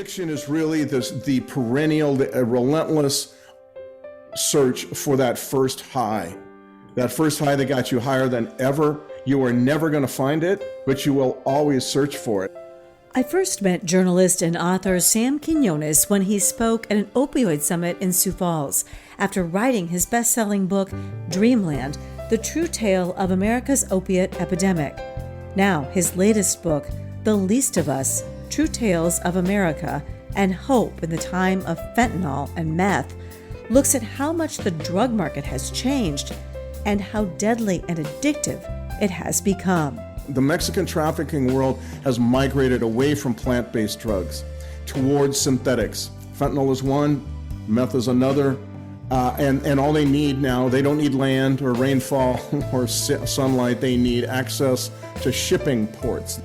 Addiction is really the perennial, the relentless search for that first high. That first high that got you higher than ever. You are never going to find it, but you will always search for it. I first met journalist and author Sam Quinones when he spoke at an opioid summit in Sioux Falls after writing his best-selling book, Dreamland, The True Tale of America's Opiate Epidemic. Now, his latest book, The Least of Us, True Tales of America and Hope in the Time of Fentanyl and Meth, looks at how much the drug market has changed and how deadly and addictive it has become. The Mexican trafficking world has migrated away from plant-based drugs towards synthetics. Fentanyl is one, meth is another, and all they need now, they don't need land or rainfall or sunlight, they need access to shipping ports.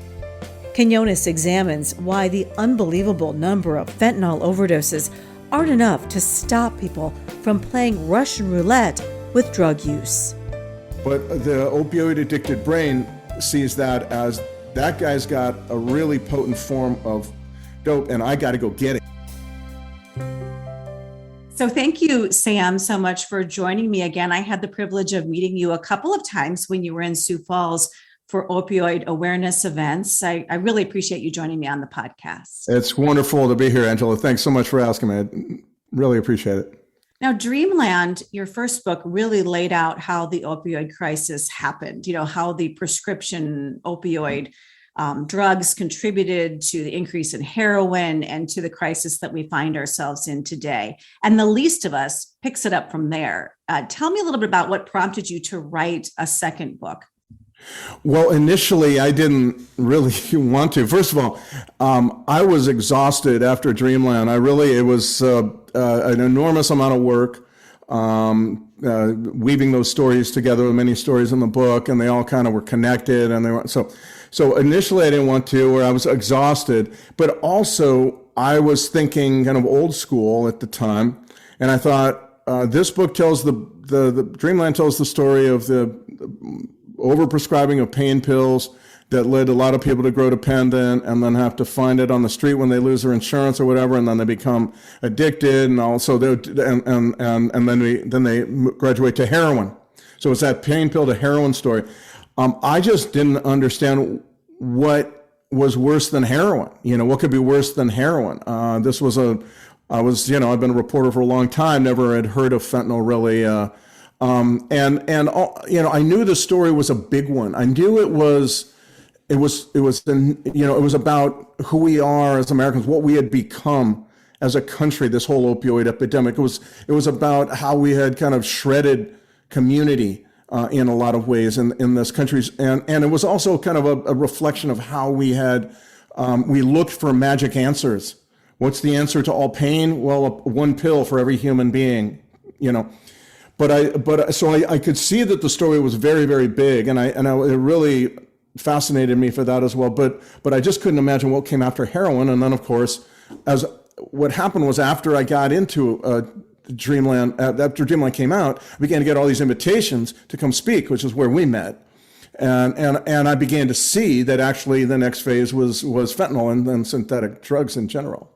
Quinones examines why the unbelievable number of fentanyl overdoses aren't enough to stop people from playing Russian roulette with drug use. But the opioid-addicted brain sees that as that guy's got a really potent form of dope, and I got to go get it. So thank you, Sam, so much for joining me again. I had the privilege of meeting you a couple of times when you were in Sioux Falls for opioid awareness events. I really appreciate you joining me on the podcast. It's wonderful to be here, Angela. Thanks so much for asking me. I really appreciate it. Now, Dreamland, your first book, really laid out how the opioid crisis happened, how the prescription opioid drugs contributed to the increase in heroin and to the crisis that we find ourselves in today. And The Least of Us picks it up from there. Tell me a little bit about what prompted you to write a second book. Well, initially, I didn't really want to. First of all, I was exhausted after Dreamland. It was an enormous amount of work, weaving those stories together with many stories in the book, and they all kind of were connected. And they were so initially, I didn't want to, or I was exhausted. But also, I was thinking kind of old school at the time, and I thought this book tells the Dreamland tells the story of the overprescribing of pain pills that led a lot of people to grow dependent and then have to find it on the street when they lose their insurance or whatever, and then they become addicted, and also then they graduate to heroin. So it's that pain pill to heroin story. I just didn't understand what was worse than heroin. What could be worse than heroin? I've been a reporter for a long time, never had heard of fentanyl really. I knew the story was a big one. I knew it was about who we are as Americans, what we had become as a country, this whole opioid epidemic. It was about how we had kind of shredded community in a lot of ways in this country. And it was also kind of a reflection of how we had, we looked for magic answers. What's the answer to all pain? Well, one pill for every human being, So I could see that the story was very, very big, and it really fascinated me for that as well. But I just couldn't imagine what came after heroin. And then, of course, what happened was after I got into Dreamland, after Dreamland came out, I began to get all these invitations to come speak, which is where we met, and I began to see that actually the next phase was fentanyl and then synthetic drugs in general.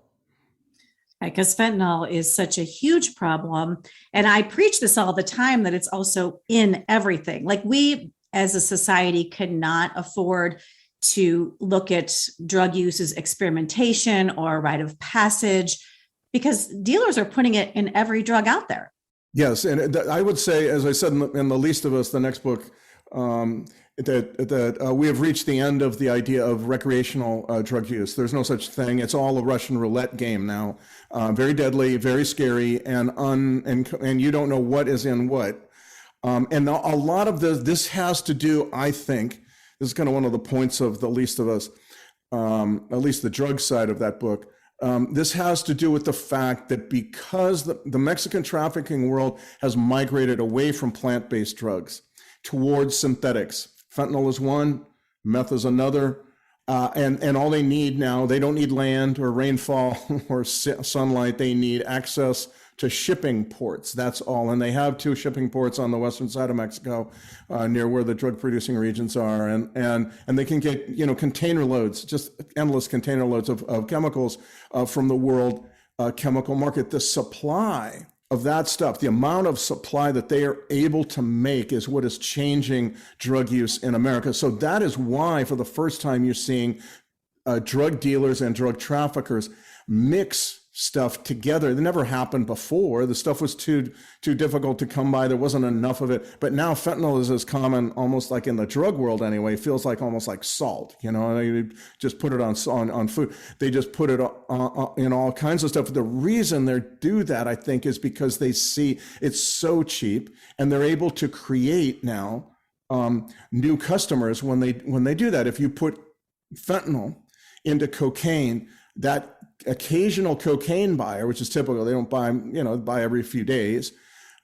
Because fentanyl is such a huge problem. And I preach this all the time, that it's also in everything. Like, we as a society cannot afford to look at drug use as experimentation or a rite of passage, because dealers are putting it in every drug out there. Yes. And I would say, as I said in The Least of Us, the next book, that we have reached the end of the idea of recreational drug use. There's no such thing. It's all a Russian roulette game now. Very deadly, very scary, and you don't know what is in what. And a lot of this has to do, I think, this is kind of one of the points of The Least of Us, at least the drug side of that book. This has to do with the fact that because the Mexican trafficking world has migrated away from plant-based drugs towards synthetics. Fentanyl is one, meth is another, and all they need now, they don't need land or rainfall or sunlight, they need access to shipping ports. That's all. And they have 2 shipping ports on the western side of Mexico, near where the drug producing regions are. And they can get, container loads, just endless container loads of chemicals, from the world chemical market. The supply of that stuff, the amount of supply that they are able to make is what is changing drug use in America. So that is why, for the first time, you're seeing drug dealers and drug traffickers mix stuff together. It never happened before. The stuff was too difficult to come by. There wasn't enough of it. But now fentanyl is as common, almost like in the drug world anyway. It feels like almost like salt. You just put it on food. They just put it in all kinds of stuff. The reason they do that, I think, is because they see it's so cheap, and they're able to create now new customers when they do that. If you put fentanyl into cocaine, that occasional cocaine buyer, which is typical, they don't buy every few days,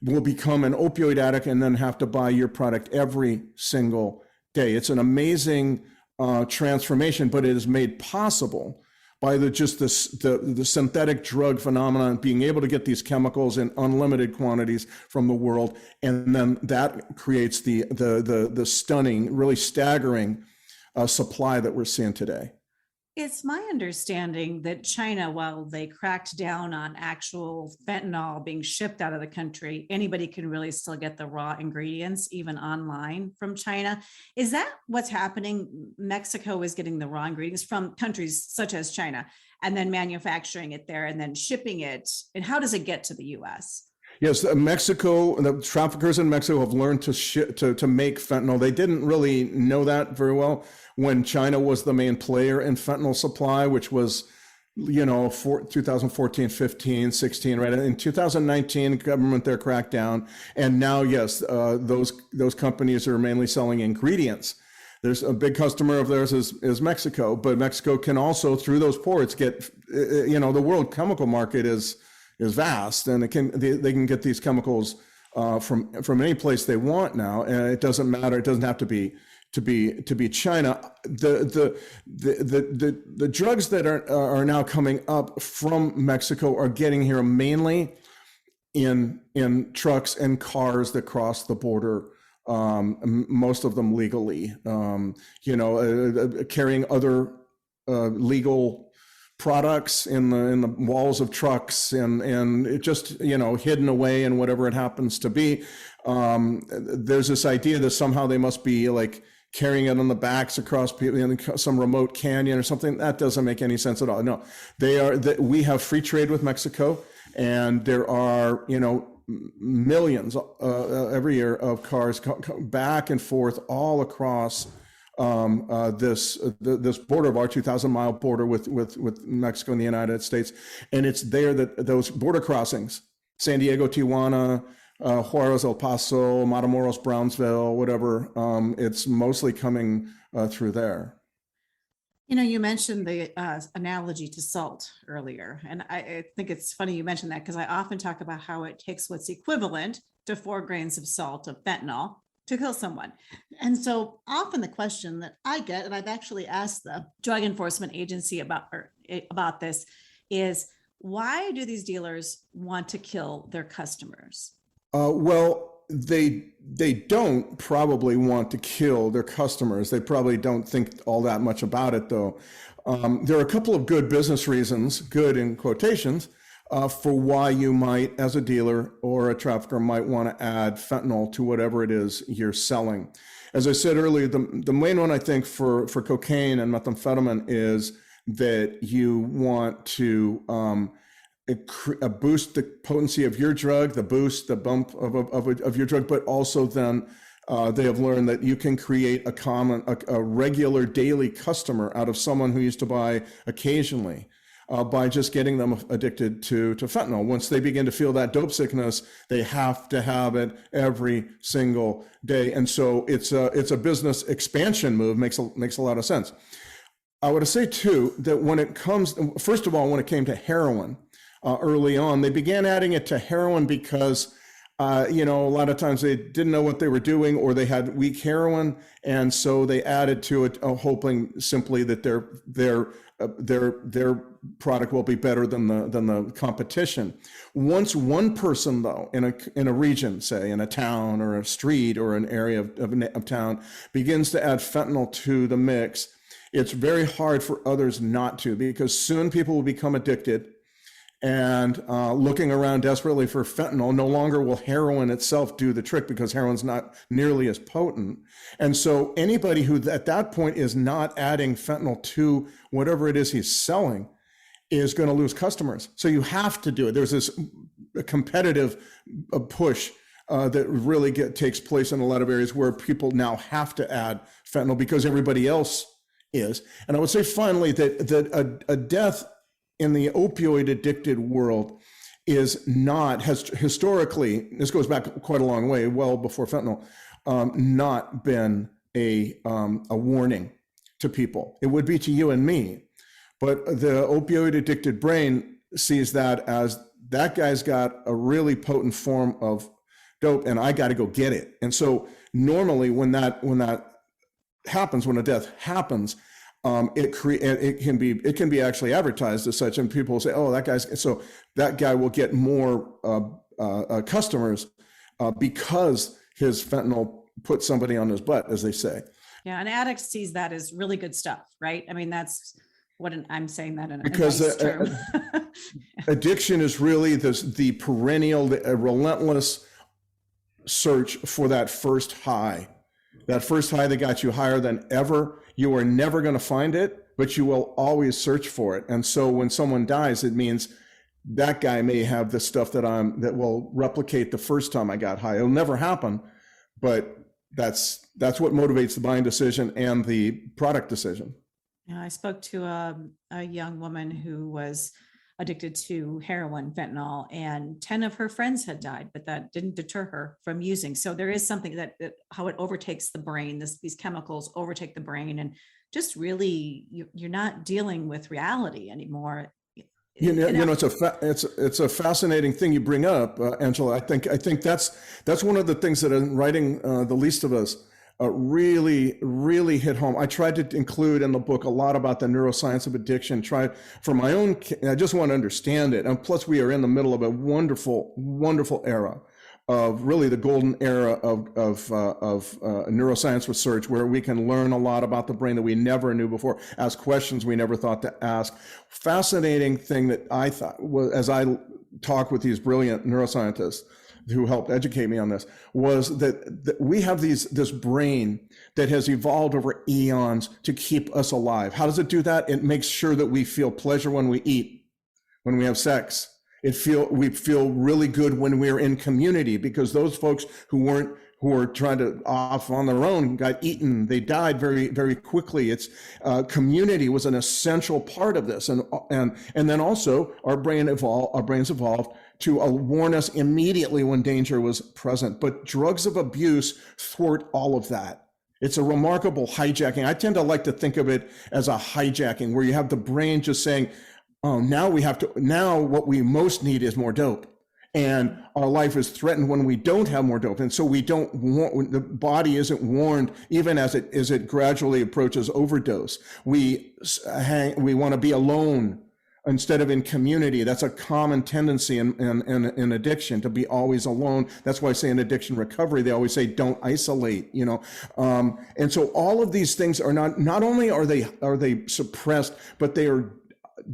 will become an opioid addict and then have to buy your product every single day. It's an amazing transformation, but it is made possible by the synthetic drug phenomenon, being able to get these chemicals in unlimited quantities from the world, and then that creates the stunning, really staggering supply that we're seeing today. It's my understanding that China, while they cracked down on actual fentanyl being shipped out of the country, anybody can really still get the raw ingredients, even online from China. Is that what's happening? Mexico is getting the raw ingredients from countries such as China and then manufacturing it there and then shipping it. And how does it get to the U.S.? Yes, Mexico, the traffickers in Mexico have learned to make fentanyl. They didn't really know that very well when China was the main player in fentanyl supply, which was, 2014, 15, 16, right? In 2019, government there cracked down. And now, yes, those companies are mainly selling ingredients. There's a big customer of theirs is Mexico, but Mexico can also, through those ports, get, the world chemical market is vast, and they can get these chemicals from any place they want now, and it doesn't matter. It doesn't have to be China. The drugs that are now coming up from Mexico are getting here mainly in trucks and cars that cross the border. Most of them legally, carrying other legal products in the walls of trucks and it just, hidden away in whatever it happens to be. There's this idea that somehow they must be like carrying it on the backs across in some remote canyon or something. That doesn't make any sense at all. No, we have free trade with Mexico, and there are, millions every year of cars back and forth all across this border of our 2,000-mile border with Mexico and the United States. And it's there that those border crossings, San Diego, Tijuana, Juarez, El Paso, Matamoros, Brownsville, whatever, it's mostly coming through there. You mentioned the analogy to salt earlier, and I think it's funny you mentioned that because I often talk about how it takes what's equivalent to 4 grains of salt of fentanyl to kill someone. And so often the question that I get, and I've actually asked the Drug Enforcement Agency about this, is why do these dealers want to kill their customers? Well, they don't probably want to kill their customers. They probably don't think all that much about it, though. There are a couple of good business reasons, good in quotations, for why you might, as a dealer or a trafficker, might want to add fentanyl to whatever it is you're selling. As I said earlier, the main one I think for cocaine and methamphetamine is that you want to boost the potency of your drug, the bump of your drug, but also then they have learned that you can create a regular daily customer out of someone who used to buy occasionally. By just getting them addicted to fentanyl. Once they begin to feel that dope sickness, they have to have it every single day. And so it's a business expansion move, makes a lot of sense. I would say too, that when it came to heroin, early on, they began adding it to heroin because A lot of times they didn't know what they were doing, or they had weak heroin, and so they added to it, hoping simply that their product will be better than the competition. Once one person, though, in a region, say in a town or a street or an area of town, begins to add fentanyl to the mix, it's very hard for others not to, because soon people will become addicted. And looking around desperately for fentanyl. No longer will heroin itself do the trick, because heroin's not nearly as potent. And so anybody who at that point is not adding fentanyl to whatever it is he's selling is going to lose customers. So you have to do it. There's this competitive push that really takes place in a lot of areas where people now have to add fentanyl because everybody else is. And I would say finally that a death in the opioid addicted world has historically, this goes back quite a long way, well before fentanyl, not been a warning to people. It would be to you and me, but the opioid addicted brain sees that as that guy's got a really potent form of dope and I got to go get it. And so normally when that happens, when a death happens, it can be actually advertised as such, and people will say, "Oh, that guy will get more customers because his fentanyl put somebody on his butt," as they say. Yeah, an addict sees that as really good stuff, right? I mean, that's what I'm saying that in a because nice term. Addiction is really the perennial, relentless search for that first high. That first high that got you higher than ever. You are never going to find it, but you will always search for it. And so when someone dies, it means that guy may have the stuff that will replicate the first time I got high. It'll never happen, but that's what motivates the buying decision and the product decision. Yeah, I spoke to a young woman who was addicted to heroin, fentanyl, and 10 of her friends had died, but that didn't deter her from using. So there is something that how it overtakes the brain, these chemicals overtake the brain, and just really you're not dealing with reality anymore. It's a fascinating thing you bring up, Angela. I think that's one of the things that in writing The Least of Us really hit home. I tried to include in the book a lot about the neuroscience of addiction. I just want to understand it. And plus, we are in the middle of a wonderful era of really the golden era of neuroscience research, where we can learn a lot about the brain that we never knew before, ask questions we never thought to ask. Fascinating thing that I thought was, as I talk with these brilliant neuroscientists who helped educate me on this, was that we have this brain that has evolved over eons to keep us alive. How does it do that? It makes sure that we feel pleasure when we eat, when we have sex. We feel really good when we're in community, because those folks who were trying to off on their own got eaten. They died very, very quickly. It's community was an essential part of this, and then also our brains evolved to warn us immediately when danger was present. But drugs of abuse thwart all of that. It's a remarkable hijacking. I tend to like to think of it as a hijacking, where you have the brain just saying, "Oh, now what we most need is more dope." And our life is threatened when we don't have more dope. And so the body isn't warned, even as it gradually approaches overdose. We want to be alone instead of in community. That's a common tendency in addiction, to be always alone. That's why I say in addiction recovery, they always say, don't isolate, and so all of these things are not only are they suppressed, but they are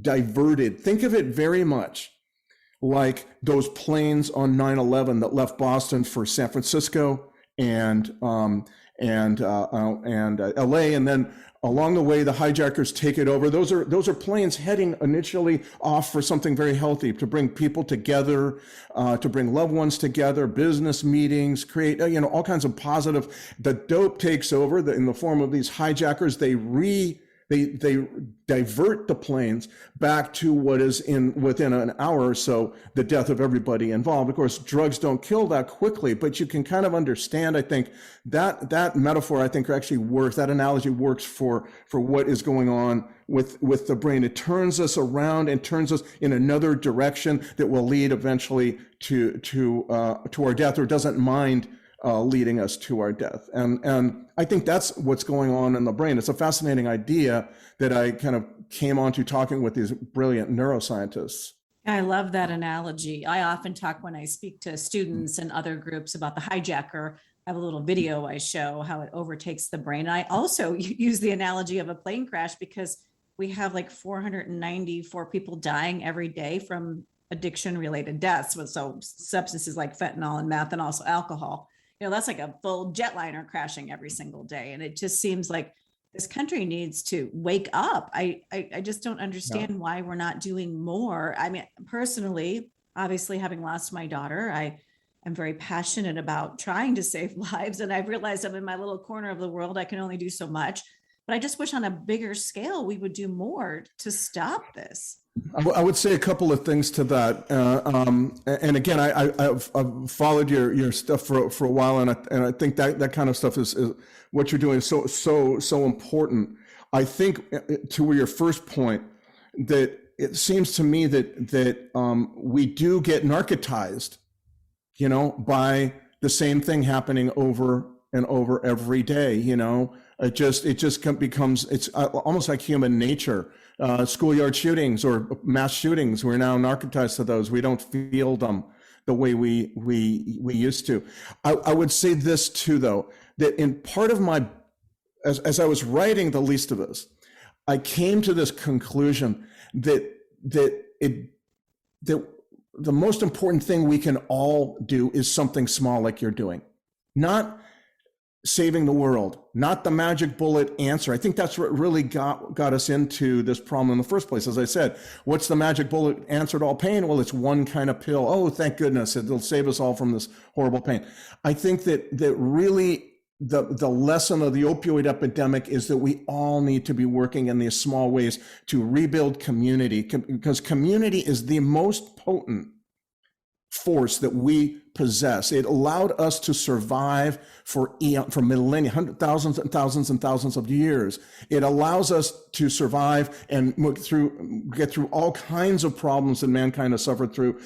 diverted. Think of it very much like those planes on 9/11 that left Boston for San Francisco and LA, and then along the way the hijackers take it over. Those are planes heading initially off for something very healthy, to bring people together, to bring loved ones together, business meetings, create all kinds of positive. The dope takes over in the form of these hijackers. They They divert the planes back to what is within an hour or so, the death of everybody involved. Of course, drugs don't kill that quickly, but you can kind of understand, I think, that metaphor, I think, actually works. That analogy works for what is going on with the brain. It turns us around and turns us in another direction that will lead eventually to our death, or doesn't mind leading us to our death. And I think that's what's going on in the brain. It's a fascinating idea that I kind of came onto talking with these brilliant neuroscientists. I love that analogy. I often talk when I speak to students and other groups about the hijacker. I have a little video I show how it overtakes the brain. I also use the analogy of a plane crash because we have like 494 people dying every day from addiction related deaths. So substances like fentanyl and meth, and also alcohol. That's like a full jetliner crashing every single day. And it just seems like this country needs to wake up. I just don't understand why we're not doing more. I mean, personally, obviously, having lost my daughter, I am very passionate about trying to save lives. And I've realized I'm in my little corner of the world. I can only do so much. But I just wish on a bigger scale, we would do more to stop this. I would say a couple of things to that. And again, I've followed your stuff for a while, and I think that kind of stuff is what you're doing is so important. I think to your first point, that it seems to me that we do get narcotized, by the same thing happening over and over every day. It just becomes, it's almost like human nature. Schoolyard shootings or mass shootings, we're now narcotized to those. We don't feel them the way we used to. I would say this too, though, that in part of as I was writing The Least of Us, I came to this conclusion that the most important thing we can all do is something small like you're doing, not saving the world, not the magic bullet answer. I think that's what really got us into this problem in the first place. As I said, what's the magic bullet answer to all pain? Well, it's one kind of pill. Oh, thank goodness, it'll save us all from this horrible pain. I think that really the lesson of the opioid epidemic is that we all need to be working in these small ways to rebuild community, because community is the most potent force that we possess. It allowed us to survive for millennia, thousands and thousands and thousands of years. It allows us to survive and get through all kinds of problems that mankind has suffered through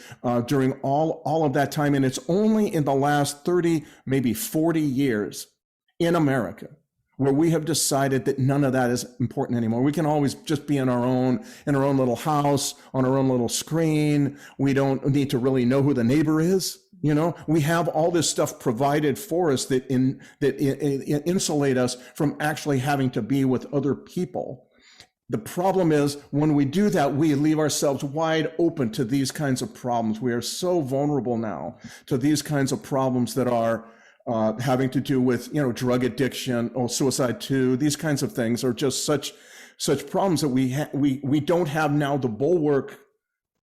during all of that time. And it's only in the last 30, maybe 40 years in America where we have decided that none of that is important anymore. We can always just be in our own little house, on our own little screen. We don't need to really know who the neighbor is. We have all this stuff provided for us that insulate us from actually having to be with other people. The problem is when we do that, we leave ourselves wide open to these kinds of problems. We are so vulnerable now to these kinds of problems that are having to do with, drug addiction or suicide too. These kinds of things are just such problems that we don't have now the bulwark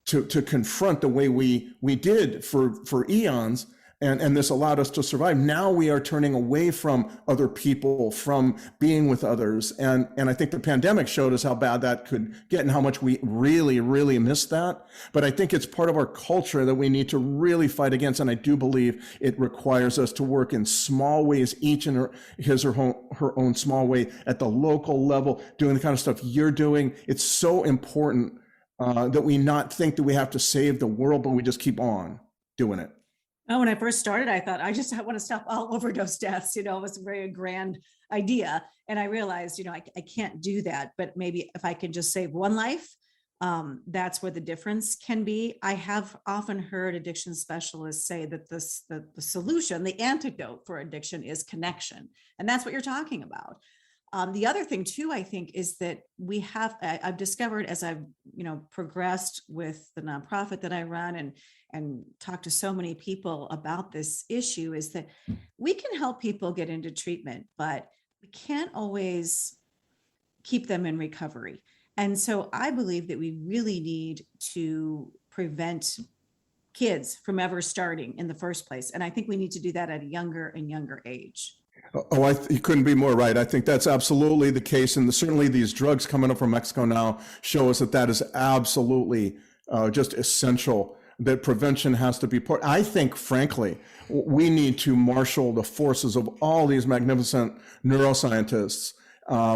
to confront the way we did for eons. And this allowed us to survive. Now we are turning away from other people, from being with others. And I think the pandemic showed us how bad that could get and how much we really, really miss that. But I think it's part of our culture that we need to really fight against. And I do believe it requires us to work in small ways, each in his or her own small way at the local level, doing the kind of stuff you're doing. It's so important that we not think that we have to save the world, but we just keep on doing it. Oh, when I first started, I thought I want to stop all overdose deaths. It was a very grand idea. And I realized, I can't do that. But maybe if I can just save one life, that's where the difference can be. I have often heard addiction specialists say that the solution, the antidote for addiction is connection. And that's what you're talking about. The other thing too, I think, is that I've discovered as I've, progressed with the nonprofit that I run and talked to so many people about this issue, is that we can help people get into treatment, but we can't always keep them in recovery. And so I believe that we really need to prevent kids from ever starting in the first place. And I think we need to do that at a younger and younger age. Oh, you couldn't be more right. I think that's absolutely the case. And certainly these drugs coming up from Mexico now show us that that is absolutely just essential, that prevention has to be part. I think, frankly, we need to marshal the forces of all these magnificent neuroscientists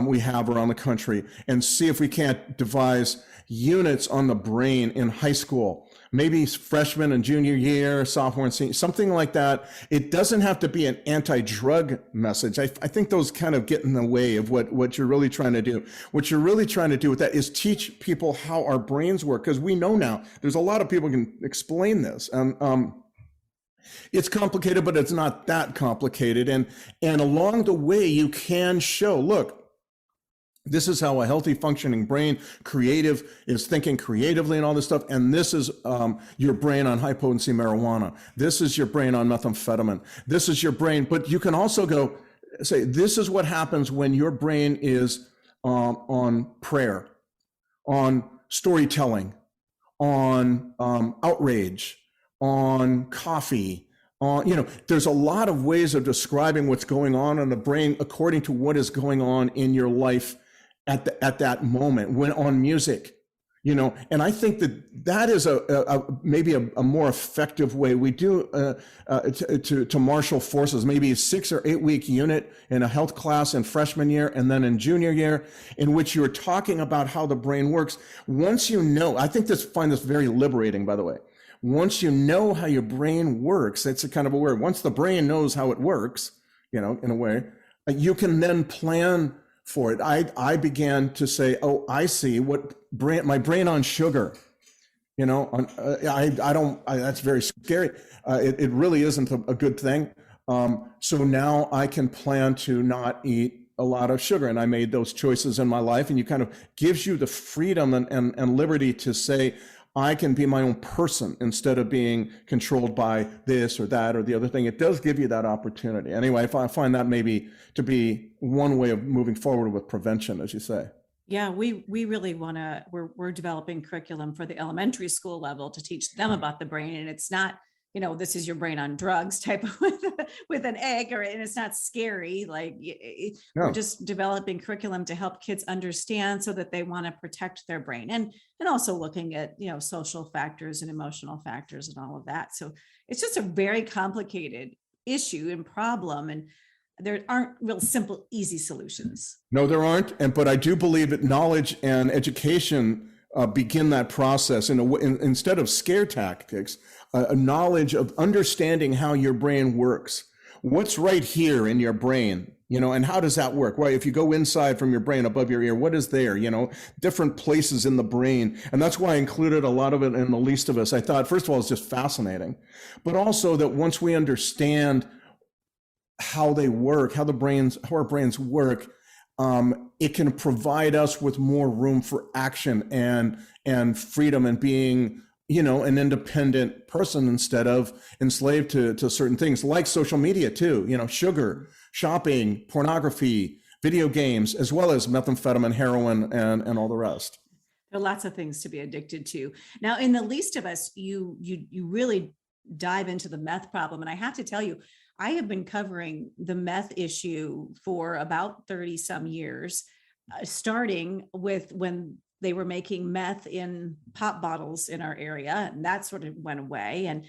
we have around the country and see if we can't devise units on the brain in high school, maybe freshman and junior year, sophomore and senior, something like that. It doesn't have to be an anti-drug message. I think those kind of get in the way of what you're really trying to do. What you're really trying to do with that is teach people how our brains work, because we know now there's a lot of people who can explain this. It's complicated, but it's not that complicated. And along the way, you can show, look, this is how a healthy functioning brain, creative, is thinking creatively and all this stuff. And this is your brain on high potency marijuana. This is your brain on methamphetamine. This is your brain. But you can also go say, this is what happens when your brain is on prayer, on storytelling, on outrage, on coffee. There's a lot of ways of describing what's going on in the brain according to what is going on in your life at that moment, when on music, and I think that is maybe a more effective way we do to marshal forces, maybe a 6 or 8 week unit in a health class in freshman year and then in junior year, in which you're talking about how the brain works. Once I find this very liberating, by the way. Once you know how your brain works, it's a kind of a word. Once the brain knows how it works, in a way, you can then plan for it. I began to say, oh, I see my brain on sugar, that's very scary. It really isn't a good thing. So now I can plan to not eat a lot of sugar. And I made those choices in my life, and you kind of gives you the freedom and liberty to say, I can be my own person instead of being controlled by this or that or the other thing. It does give you that opportunity. Anyway, I find that maybe to be one way of moving forward with prevention, as you say. Yeah, we really want to, we're developing curriculum for the elementary school level to teach them about the brain. And it's not, this is your brain on drugs type of with an egg, and it's not scary. We're just developing curriculum to help kids understand so that they want to protect their brain, and also looking at, social factors and emotional factors and all of that. So it's just a very complicated issue and problem. And there aren't real simple, easy solutions. No, there aren't. But I do believe that knowledge and education begin that process instead of scare tactics, a knowledge of understanding how your brain works. What's right here in your brain, and how does that work? Well, if you go inside from your brain above your ear, what is there, different places in the brain. And that's why I included a lot of it in The Least of Us. I thought, first of all, it's just fascinating, but also that once we understand how they work, how our brains work, it can provide us with more room for action and freedom and being, an independent person instead of enslaved to certain things like social media too, sugar, shopping, pornography, video games, as well as methamphetamine, heroin, and all the rest. There are lots of things to be addicted to. Now, in The Least of Us, you really dive into the meth problem. And I have to tell you, I have been covering the meth issue for about 30 some years, starting with when they were making meth in pop bottles in our area, and that sort of went away.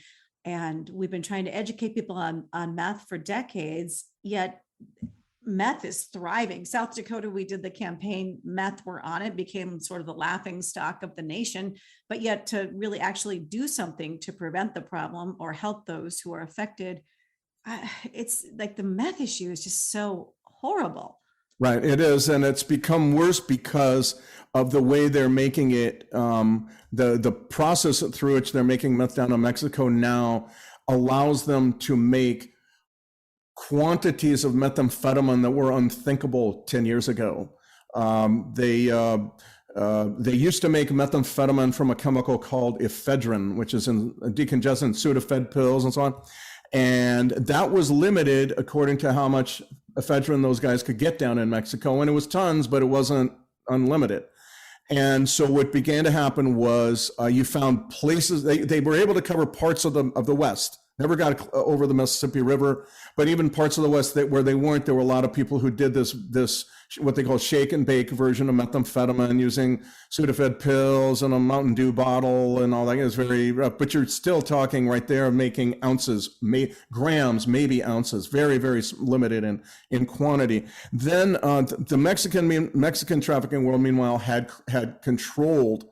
And we've been trying to educate people on meth for decades, yet meth is thriving. South Dakota, we did the campaign, Meth Were On It, became sort of the laughing stock of the nation, but yet to really actually do something to prevent the problem or help those who are affected, it's like the meth issue is just so horrible. Right, it is, and it's become worse because of the way they're making it. The process through which they're making meth down in Mexico now allows them to make quantities of methamphetamine that were unthinkable 10 years ago. They used to make methamphetamine from a chemical called ephedrine, which is in decongestant Sudafed pills and so on. And that was limited according to how much ephedrine those guys could get down in Mexico. And it was tons, but it wasn't unlimited. And so what began to happen was you found places, they were able to cover parts of the West, never got over the Mississippi River. But even parts of the West where they weren't, there were a lot of people who did this what they call shake and bake version of methamphetamine using Sudafed pills and a Mountain Dew bottle and all that. It's very rough, but you're still talking right there of making ounces, grams, maybe ounces, very, very limited in quantity. Then the Mexican trafficking world, meanwhile, had controlled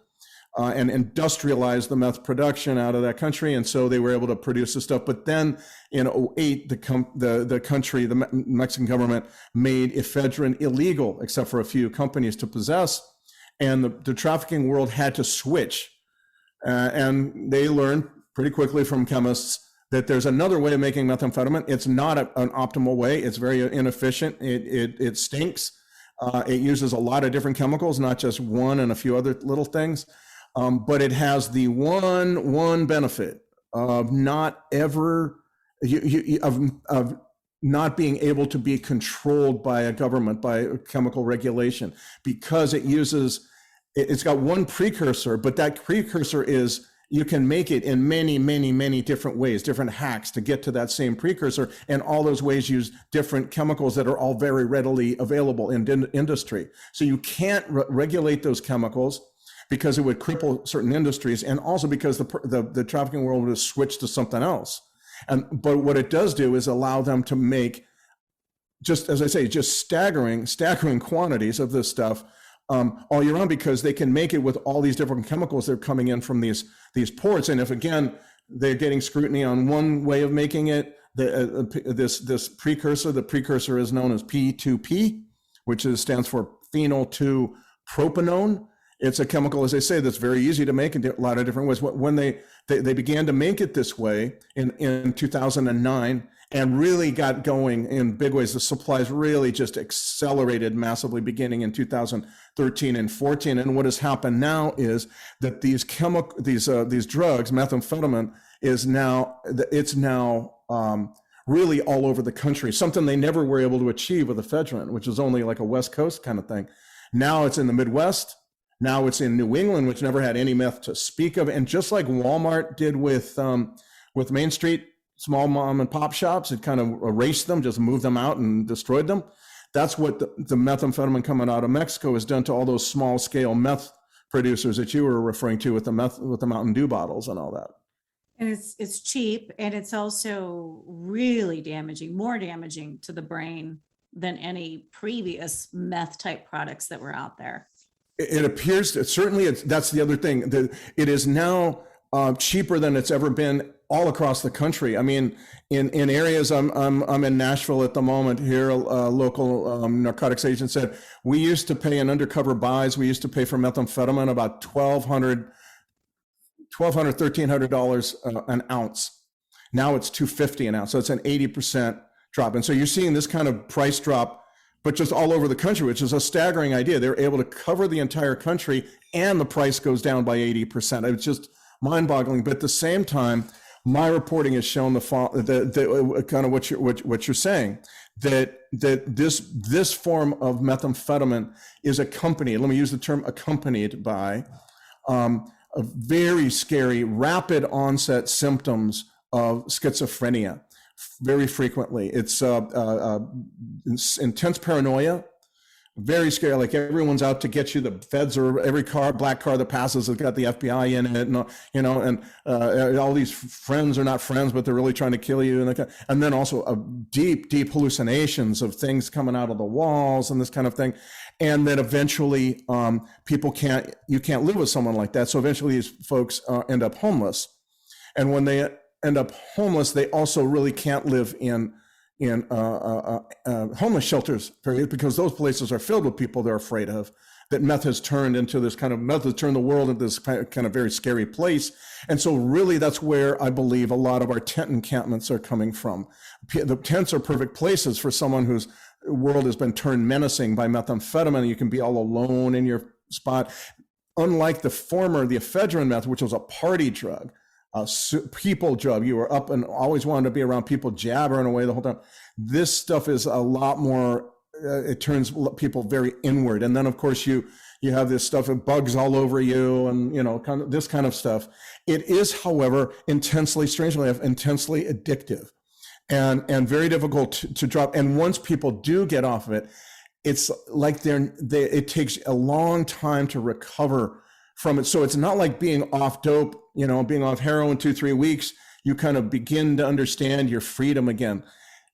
and industrialized the meth production out of that country, and so they were able to produce the stuff. But then in 2008, the Mexican government made ephedrine illegal, except for a few companies to possess, and the trafficking world had to switch. And they learned pretty quickly from chemists that there's another way of making methamphetamine. It's not an optimal way. It's very inefficient. It stinks. It uses a lot of different chemicals, not just one and a few other little things. But it has the one benefit of not ever of not being able to be controlled by a government, by chemical regulation, because it's got one precursor, but that precursor is, you can make it in many, many, many different ways, different hacks to get to that same precursor. And all those ways use different chemicals that are all very readily available in industry. So you can't regulate those chemicals, because it would cripple certain industries, and also because the trafficking world would have switched to something else. But what it does do is allow them to make, just as I say, just staggering quantities of this stuff all year round, because they can make it with all these different chemicals that are coming in from these ports. And if, again, they're getting scrutiny on one way of making it, this precursor, the precursor is known as P2P, which stands for phenyl 2-propanone. It's a chemical, as I say, that's very easy to make in a lot of different ways. When they began to make it this way in 2009 and really got going in big ways, the supplies really just accelerated massively beginning in 2013 and 14. And what has happened now is that these drugs, methamphetamine, is now really all over the country, something they never were able to achieve with ephedrine, which is only like a West Coast kind of thing. Now it's in the Midwest. Now it's in New England, which never had any meth to speak of. And just like Walmart did with Main Street, small mom and pop shops, it kind of erased them, just moved them out and destroyed them. That's what the methamphetamine coming out of Mexico has done to all those small scale meth producers that you were referring to with the Mountain Dew bottles and all that. And it's cheap, and it's also really more damaging to the brain than any previous meth type products that were out there. It appears that certainly that's the other thing. It is now cheaper than it's ever been all across the country. I mean, in areas, I'm in Nashville at the moment. Here, a local narcotics agent said we used to pay in undercover buys. We used to pay for methamphetamine about $1,300 an ounce. Now it's $250 an ounce. So it's an 80% drop. And so you're seeing this kind of price drop, but just all over the country, which is a staggering idea. They're able to cover the entire country and the price goes down by 80%. It's just mind-boggling. But at the same time, my reporting has shown the kind of what you're saying, that this form of methamphetamine is accompanied, let me use the term accompanied by a very scary, rapid onset symptoms of schizophrenia. Very frequently. It's intense paranoia, very scary, like everyone's out to get you. The feds, or every black car that passes has got the FBI in it, and all these friends are not friends, but they're really trying to kill you. And then also deep hallucinations of things coming out of the walls and this kind of thing. And then eventually you can't live with someone like that. So eventually these folks end up homeless. And when they end up homeless, they also really can't live in homeless shelters, because those places are filled with people they're afraid of. That meth has turned the world into this kind of very scary place. And so really that's where I believe a lot of our tent encampments are coming from. The tents are perfect places for someone whose world has been turned menacing by methamphetamine. You can be all alone in your spot. Unlike the ephedrine meth, which was a party drug, people drug. You were up and always wanted to be around people jabbering away the whole time. This stuff is a lot more, it turns people very inward. And then of course you you have this stuff of bugs all over you, and kind of this kind of stuff. It is, however, strangely enough, intensely addictive, and very difficult to drop. And once people do get off of it, it's like it takes a long time to recover from it. So it's not like being off dope, being off heroin 2-3 weeks. You kind of begin to understand your freedom again.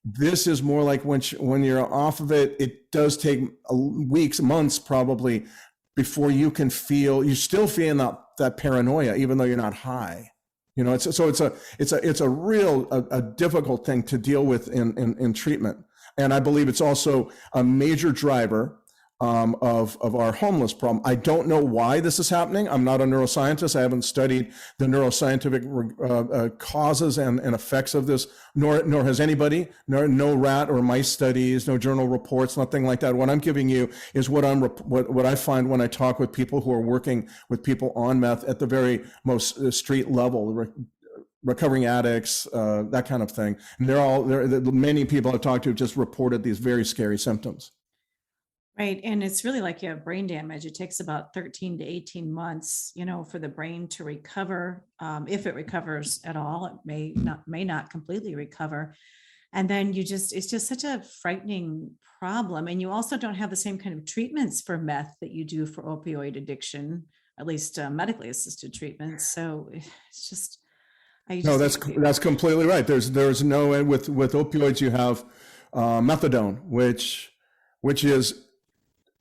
This is more like when you're off of it, it does take weeks, months probably before you can you're still feeling that paranoia, even though you're not high. It's a real difficult thing to deal with in treatment. And I believe it's also a major driver of our homeless problem. I don't know why this is happening. I'm not a neuroscientist. I haven't studied the neuroscientific causes and effects of this, nor has anybody, no rat or mice studies, no journal reports, nothing like that. What I'm giving you is what I find when I talk with people who are working with people on meth at the very most street level, recovering addicts, that kind of thing. And many people I've talked to have just reported these very scary symptoms. Right. And it's really like you have brain damage. It takes about 13 to 18 months, for the brain to recover. If it recovers at all, it may not completely recover. And then it's just such a frightening problem. And you also don't have the same kind of treatments for meth that you do for opioid addiction, at least medically assisted treatments. So it's just, that's completely right. There's no, with opioids, you have methadone, which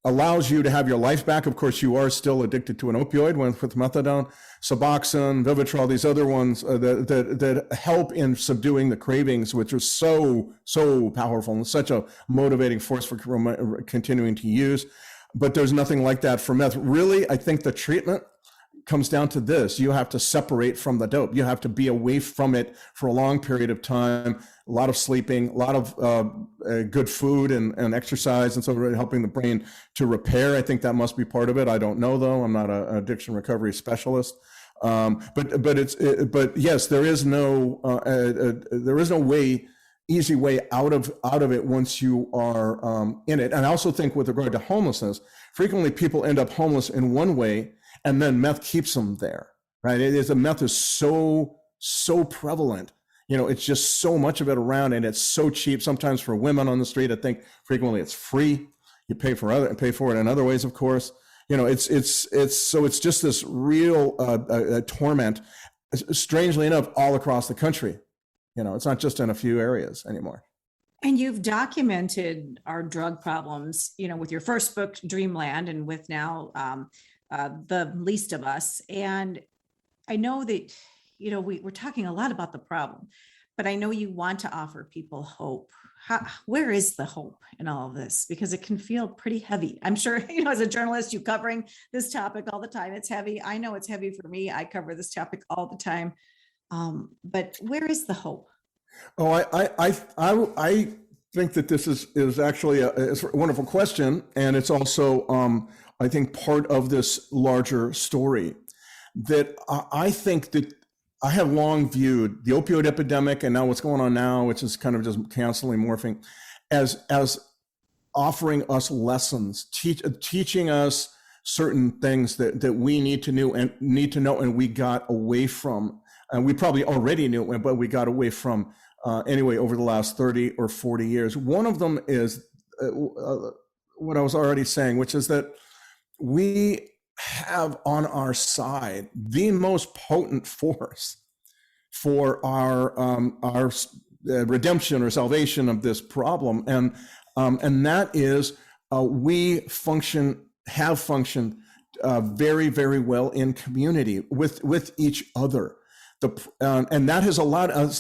allows you to have your life back. Of course, you are still addicted to an opioid with methadone, Suboxone, Vivitrol, these other ones that help in subduing the cravings, which are so powerful and such a motivating force for continuing to use. But there's nothing like that for meth. Really, I think the treatment comes down to this. You have to separate from the dope. You have to be away from it for a long period of time, a lot of sleeping, a lot of good food and exercise, and so really helping the brain to repair. I think that must be part of it. I don't know, though. I'm not an addiction recovery specialist. But yes, there is no easy way out of it once you are in it. And I also think with regard to homelessness, frequently people end up homeless in one way, and then meth keeps them there, right? Meth is so prevalent. It's just so much of it around, and it's so cheap. Sometimes for women on the street, I think frequently it's free. You pay for it in other ways, of course. It's just this real torment, strangely enough, all across the country. It's not just in a few areas anymore. And you've documented our drug problems, with your first book, Dreamland, and with now The Least of Us. And I know that, we're talking a lot about the problem, but I know you want to offer people hope. Where is the hope in all of this? Because it can feel pretty heavy. I'm sure, as a journalist, you're covering this topic all the time. It's heavy. I know it's heavy for me. I cover this topic all the time. But where is the hope? Oh, I think that this is actually a wonderful question. And it's also, I think, part of this larger story that I think that I have long viewed the opioid epidemic and now what's going on now, which is kind of just constantly morphing, as offering us lessons, teaching us certain things that we need to know and we got away from. And we probably already knew it, but we got away from anyway over the last 30 or 40 years. One of them is what I was already saying, which is that we have on our side the most potent force for our redemption or salvation of this problem, and that is we have functioned very, very well in community with each other. And that has allowed us,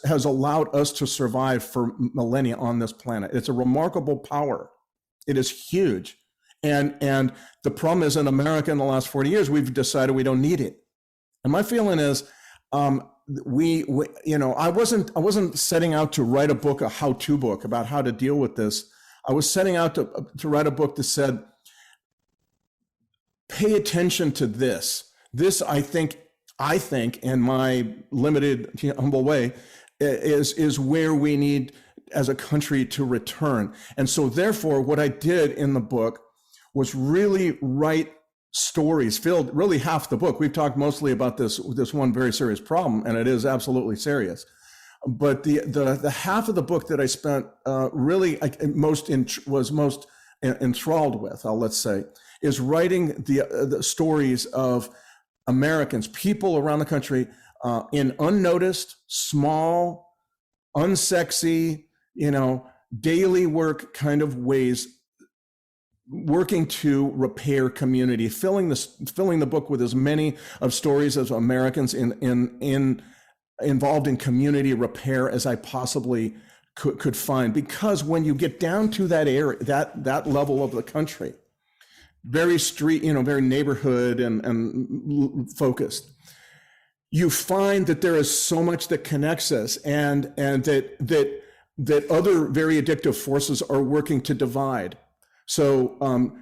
has allowed us to survive for millennia on this planet. It's a remarkable power. It is huge. And the problem is in America in the last 40 years, we've decided we don't need it. And my feeling is, I wasn't setting out to write a book, a how-to book about how to deal with this. I was setting out to write a book that said, pay attention to this. This, I think, in my limited, humble way, is where we need as a country to return. And so therefore, what I did in the book was really write stories, filled really half the book. We've talked mostly about this one very serious problem, and it is absolutely serious. But the half of the book that I spent really was most enthralled with, let's say, is writing the stories of Americans, people around the country, in unnoticed, small, unsexy, daily work kind of ways, working to repair community, filling the book with as many of stories of Americans involved in community repair as I possibly could find. Because when you get down to that area, that level of the country, very street, very neighborhood and focused, you find that there is so much that connects us, and that other very addictive forces are working to divide. So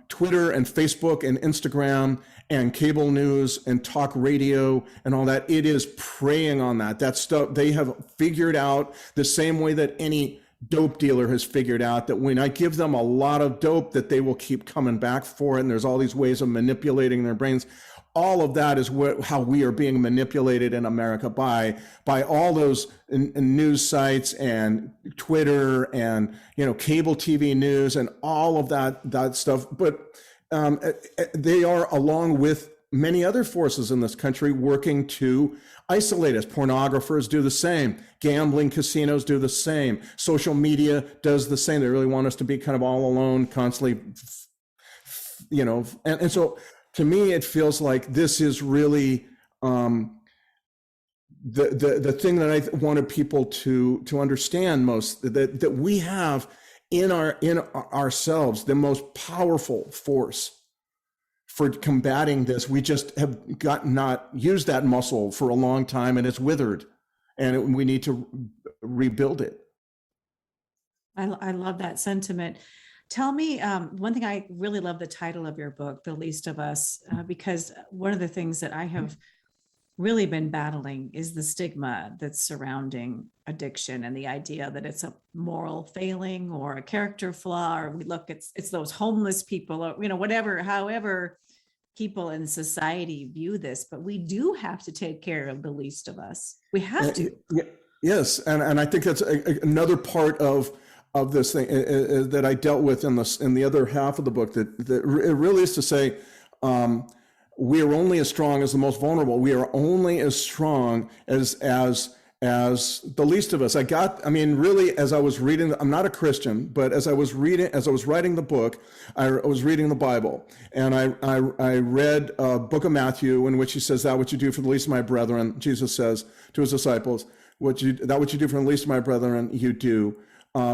Twitter and Facebook and Instagram and cable news and talk radio and all that, it is preying on that stuff. They have figured out, the same way that any dope dealer has figured out, that when I give them a lot of dope, that they will keep coming back for it. And there's all these ways of manipulating their brains. All of that is how we are being manipulated in America by all those news sites and Twitter and cable TV news and all of that stuff. But they are, along with many other forces in this country, working to isolate us. Pornographers do the same. Gambling casinos do the same. Social media does the same. They really want us to be kind of all alone, constantly, and so. To me, it feels like this is really the thing that I wanted people to understand most, that we have in ourselves the most powerful force for combating this. We just have not used that muscle for a long time, and it's withered, and we need to rebuild it. I love that sentiment. Tell me, one thing, I really love the title of your book, The Least of Us, because one of the things that I have really been battling is the stigma that's surrounding addiction, and the idea that it's a moral failing or a character flaw, or we look, it's those homeless people, or, however people in society view this. But we do have to take care of the least of us. We have to. Yes. And I think that's another part of this thing that I dealt with in the other half of the book, that it really is to say, we are only as strong as the most vulnerable. We are only as strong as the least of us. Really, as I was reading, I'm not a Christian, but as I was writing the book, I was reading the Bible, and I read book of Matthew, in which he says, "That what you do for the least of my brethren," Jesus says to his disciples, what you do for the least of my brethren, you do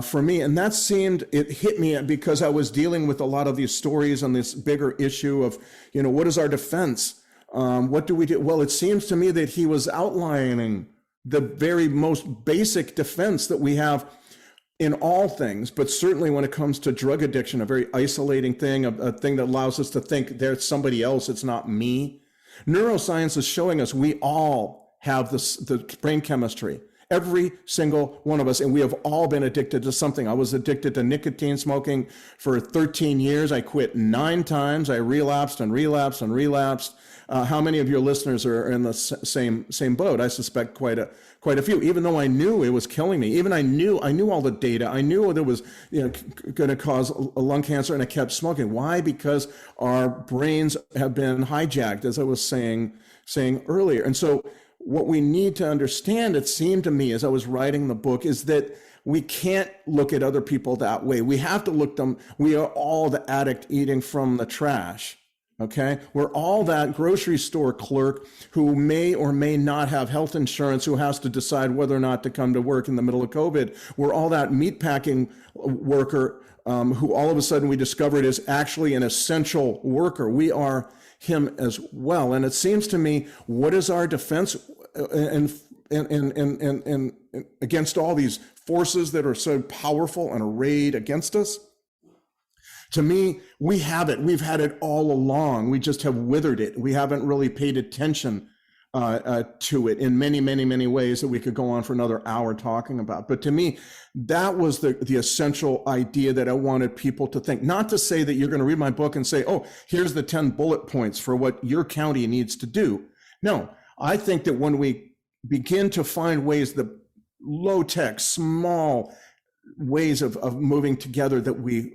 for me. And it hit me because I was dealing with a lot of these stories on this bigger issue of, what is our defense? What do we do? Well, it seems to me that he was outlining the very most basic defense that we have in all things, but certainly when it comes to drug addiction, a very isolating thing, a thing that allows us to think there's somebody else, it's not me. Neuroscience is showing us we all have the brain chemistry. Every single one of us, and we have all been addicted to something. I was addicted to nicotine smoking for 13 years. I quit 9 times. I relapsed and relapsed and relapsed. How many of your listeners are in the same boat? I suspect quite a few. Even though I knew it was killing me, I knew all the data. I knew it was going to cause lung cancer, and I kept smoking. Why? Because our brains have been hijacked, as I was saying earlier, and so. What we need to understand, it seemed to me as I was writing the book, is that we can't look at other people that way. We have to look them. We are all the addict eating from the trash. Okay. We're all that grocery store clerk who may or may not have health insurance, who has to decide whether or not to come to work in the middle of COVID. We're all that meatpacking worker who all of a sudden we discovered is actually an essential worker. We are him as well. And it seems to me, what is our defense and against all these forces that are so powerful and arrayed against us? To me, we have it. We've had it all along. We just have withered it. We haven't really paid attention to it in many, many, many ways that we could go on for another hour talking about. But to me, that was the essential idea that I wanted people to think. Not to say that you're going to read my book and say, oh, here's the 10 bullet points for what your county needs to do. No, I think that when we begin to find ways, the low-tech, small ways of moving together, that we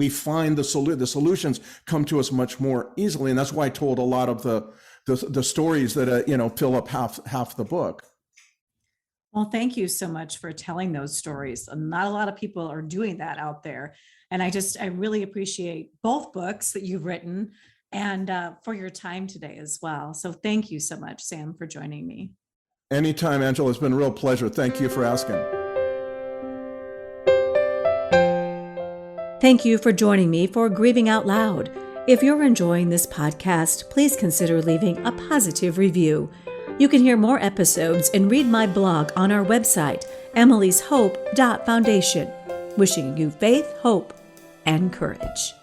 find the solutions come to us much more easily. And that's why I told a lot of the stories that fill up half the book. Well, thank you so much for telling those stories. Not a lot of people are doing that out there. And I really appreciate both books that you've written, and for your time today as well. So thank you so much, Sam, for joining me. Anytime, Angela. It's been a real pleasure. Thank you for asking. Thank you for joining me for Grieving Out Loud. If you're enjoying this podcast, please consider leaving a positive review. You can hear more episodes and read my blog on our website, emilyshope.foundation. Wishing you faith, hope, and courage.